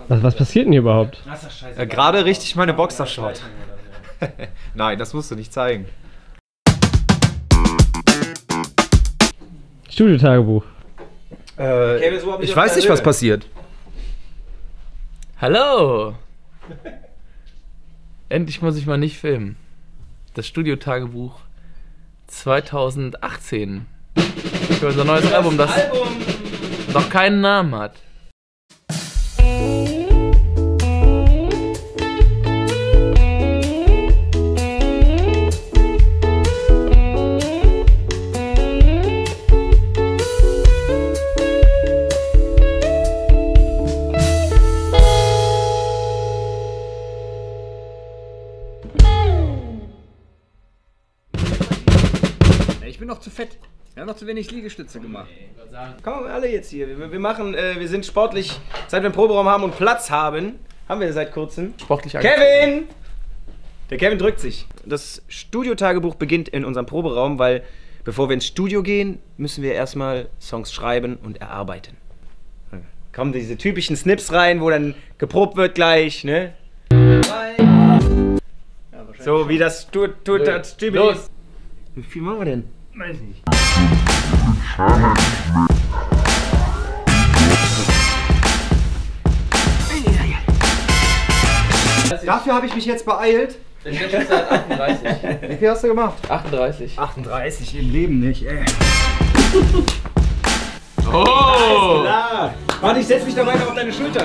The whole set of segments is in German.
Was passiert denn hier überhaupt? Ja, gerade richtig meine Boxershort. Nein, das musst du nicht zeigen. Studiotagebuch. Ich weiß nicht, was passiert. Hallo! Endlich muss ich mal nicht filmen. Das Studiotagebuch 2018. Für unser neues Album, das noch keinen Namen hat. Ich bin noch zu fett. Wir haben noch zu wenig Liegestütze gemacht. Komm, alle jetzt hier. Wir sind sportlich, seit wir einen Proberaum haben und Platz haben wir seit kurzem. Sportlich Kevin! Der Kevin drückt sich. Das Studiotagebuch beginnt in unserem Proberaum, weil bevor wir ins Studio gehen, müssen wir erstmal Songs schreiben und erarbeiten. Kommen diese typischen Snips rein, wo dann geprobt wird gleich, ne? So wie das tut das Typ. Los! Wie viel machen wir denn? Weiß nicht. Dafür habe ich mich jetzt beeilt. Der Chef seit 38. Wie viel hast du gemacht? 38. 38 im Leben nicht, ey. Oh! Klar. Warte, ich setz mich dabei noch auf deine Schulter.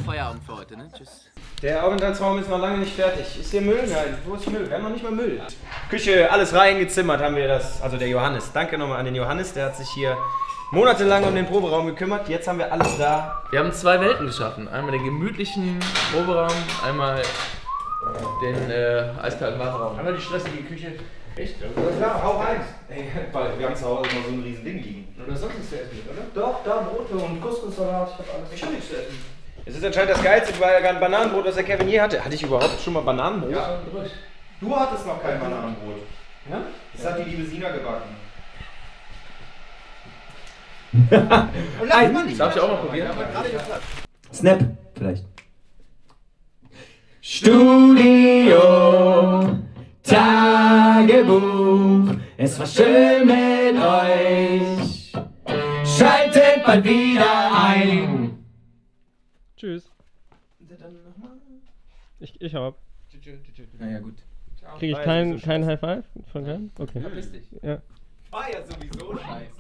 Feierabend für heute, ne? Tschüss. Der Aufenthaltsraum ist noch lange nicht fertig. Ist hier Müll? Nein. Wo ist Müll? Wir haben noch nicht mal Müll. Küche, alles reingezimmert haben wir das. Also der Johannes. Danke nochmal an den Johannes. Der hat sich hier monatelang um den Proberaum gekümmert. Jetzt haben wir alles da. Wir haben zwei Welten geschaffen. Einmal den gemütlichen Proberaum, einmal den eiskalten Warteraum. Haben wir die stressige Küche? Echt? Ja klar, hau rein. Ey, weil wir haben zu Hause immer so ein riesen Ding liegen. Oder sonst nichts zu essen, oder? Doch, da Brote und Couscous-Salat. Ich hab alles. Ich hab nichts zu essen. Es ist anscheinend das geilste Bananenbrot, was der Kevin je hatte. Hatte ich überhaupt schon mal Bananenbrot? Ja, Du hattest noch kein Bananenbrot. Ja? Das hat die liebe Sina gebacken. Darf ich auch mal probieren? Snap, vielleicht. Studio Tagebuch, es war schön mit euch. Schaltet bald wieder ein. Tschüss. Ich hau ab. Naja, gut. Krieg ich kein High Five von keinem? Okay. Verpiss dich. Ja. War ja sowieso scheiße.